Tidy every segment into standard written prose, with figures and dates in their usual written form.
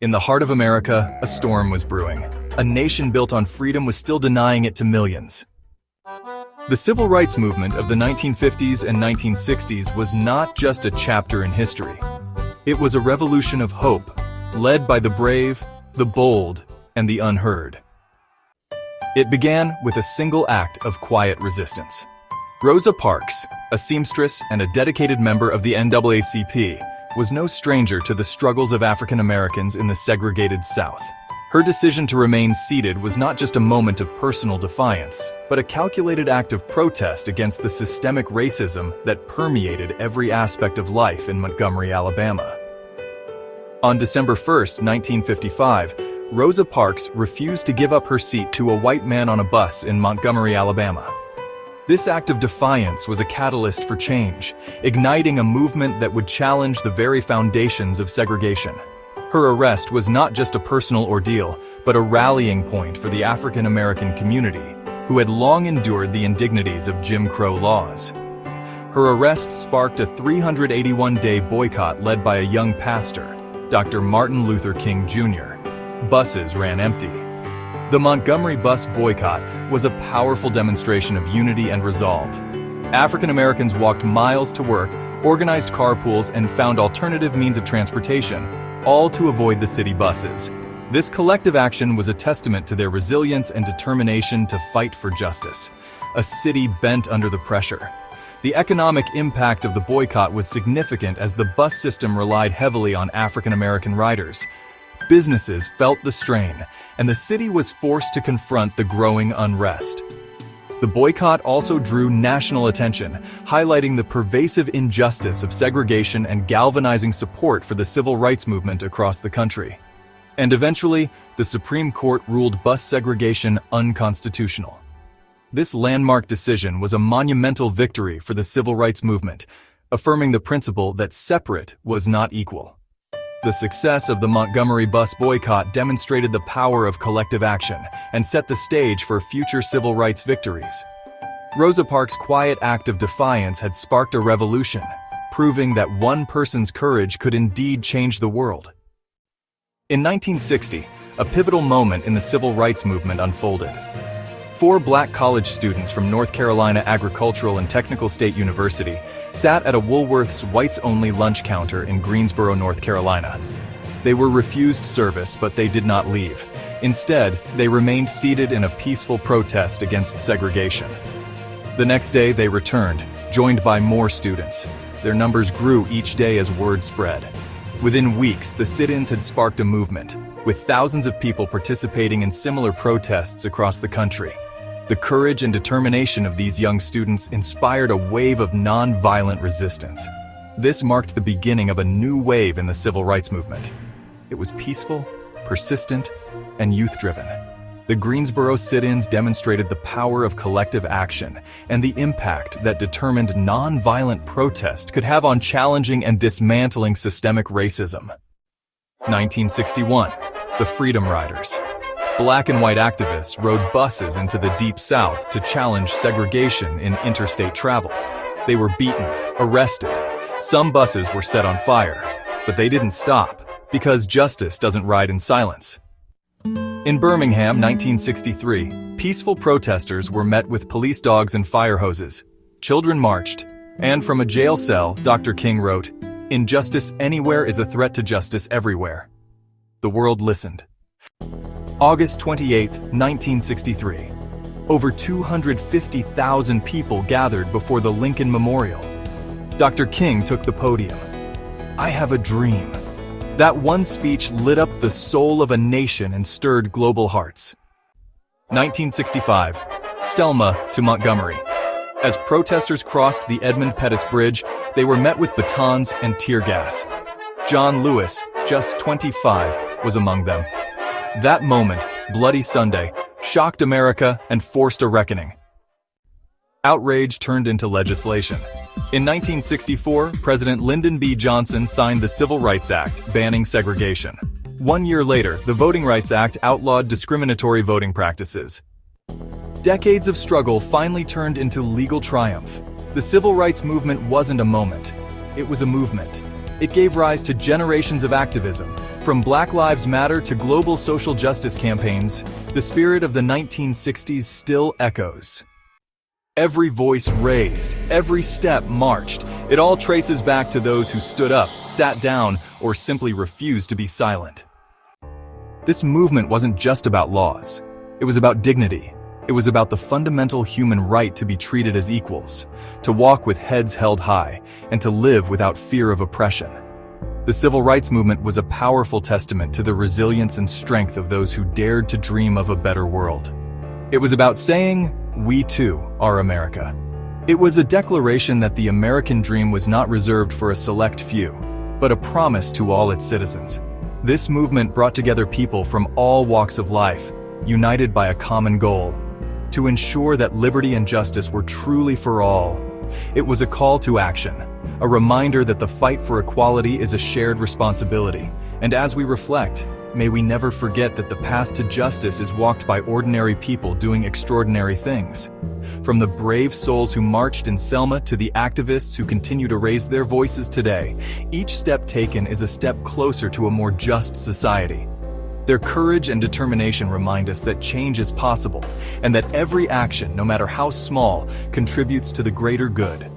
In the heart of America, a storm was brewing. A nation built on freedom was still denying it to millions. The civil rights movement of the 1950s and 1960s was not just a chapter in history. It was a revolution of hope, led by the brave, the bold, and the unheard. It began with a single act of quiet resistance. Rosa Parks, a seamstress and a dedicated member of the NAACP, was no stranger to the struggles of African Americans in the segregated South. Her decision to remain seated was not just a moment of personal defiance, but a calculated act of protest against the systemic racism that permeated every aspect of life in Montgomery, Alabama. On December 1, 1955, Rosa Parks refused to give up her seat to a white man on a bus in Montgomery, Alabama. This act of defiance was a catalyst for change, igniting a movement that would challenge the very foundations of segregation. Her arrest was not just a personal ordeal, but a rallying point for the African American community, who had long endured the indignities of Jim Crow laws. Her arrest sparked a 381-day boycott led by a young pastor, Dr. Martin Luther King Jr. Buses ran empty. The Montgomery bus boycott was a powerful demonstration of unity and resolve. African Americans walked miles to work, organized carpools, and found alternative means of transportation, all to avoid the city buses. This collective action was a testament to their resilience and determination to fight for justice, a city bent under the pressure. The economic impact of the boycott was significant as the bus system relied heavily on African American riders. Businesses felt the strain, and the city was forced to confront the growing unrest. The boycott also drew national attention, highlighting the pervasive injustice of segregation and galvanizing support for the civil rights movement across the country. And eventually, the Supreme Court ruled bus segregation unconstitutional. This landmark decision was a monumental victory for the civil rights movement, affirming the principle that separate was not equal. The success of the Montgomery bus boycott demonstrated the power of collective action and set the stage for future civil rights victories. Rosa Parks' quiet act of defiance had sparked a revolution, proving that one person's courage could indeed change the world. In 1960, a pivotal moment in the civil rights movement unfolded. 4 black college students from North Carolina Agricultural and Technical State University sat at a Woolworth's whites-only lunch counter in Greensboro, North Carolina. They were refused service, but they did not leave. Instead, they remained seated in a peaceful protest against segregation. The next day, they returned, joined by more students. Their numbers grew each day as word spread. Within weeks, the sit-ins had sparked a movement, with thousands of people participating in similar protests across the country. The courage and determination of these young students inspired a wave of non-violent resistance. This marked the beginning of a new wave in the civil rights movement. It was peaceful, persistent, and youth-driven. The Greensboro Sit-Ins demonstrated the power of collective action and the impact that determined non-violent protest could have on challenging and dismantling systemic racism. 1961, the Freedom Riders. Black and white activists rode buses into the Deep South to challenge segregation in interstate travel. They were beaten, arrested. Some buses were set on fire, but they didn't stop, because justice doesn't ride in silence. In Birmingham, 1963, peaceful protesters were met with police dogs and fire hoses. Children marched, and from a jail cell, Dr. King wrote, "Injustice anywhere is a threat to justice everywhere." The world listened. August 28, 1963. Over 250,000 people gathered before the Lincoln Memorial. Dr. King took the podium. "I have a dream." That one speech lit up the soul of a nation and stirred global hearts. 1965. Selma to Montgomery. As protesters crossed the Edmund Pettus Bridge, they were met with batons and tear gas. John Lewis, just 25, was among them. That moment, Bloody Sunday, shocked America and forced a reckoning. Outrage turned into legislation. In 1964, President Lyndon B. Johnson signed the Civil Rights Act, banning segregation. 1 year later, the Voting Rights Act outlawed discriminatory voting practices. Decades of struggle finally turned into legal triumph. The civil rights movement wasn't a moment. It was a movement. It gave rise to generations of activism. From Black Lives Matter to global social justice campaigns, the spirit of the 1960s still echoes. Every voice raised, every step marched. It all traces back to those who stood up, sat down, or simply refused to be silent. This movement wasn't just about laws. It was about dignity. It was about the fundamental human right to be treated as equals, to walk with heads held high, and to live without fear of oppression. The civil rights movement was a powerful testament to the resilience and strength of those who dared to dream of a better world. It was about saying, "We too are America." It was a declaration that the American dream was not reserved for a select few, but a promise to all its citizens. This movement brought together people from all walks of life, united by a common goal: to ensure that liberty and justice were truly for all. It was a call to action, a reminder that the fight for equality is a shared responsibility. And as we reflect, may we never forget that the path to justice is walked by ordinary people doing extraordinary things. From the brave souls who marched in Selma to the activists who continue to raise their voices today, each step taken is a step closer to a more just society. Their courage and determination remind us that change is possible, and that every action, no matter how small, contributes to the greater good.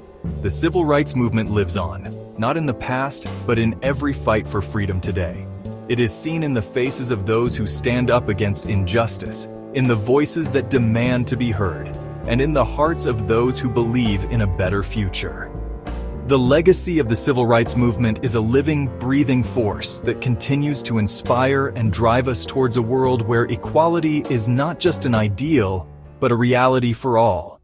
The civil rights movement lives on, not in the past, but in every fight for freedom today. It is seen in the faces of those who stand up against injustice, in the voices that demand to be heard, and in the hearts of those who believe in a better future. The legacy of the civil rights movement is a living, breathing force that continues to inspire and drive us towards a world where equality is not just an ideal, but a reality for all.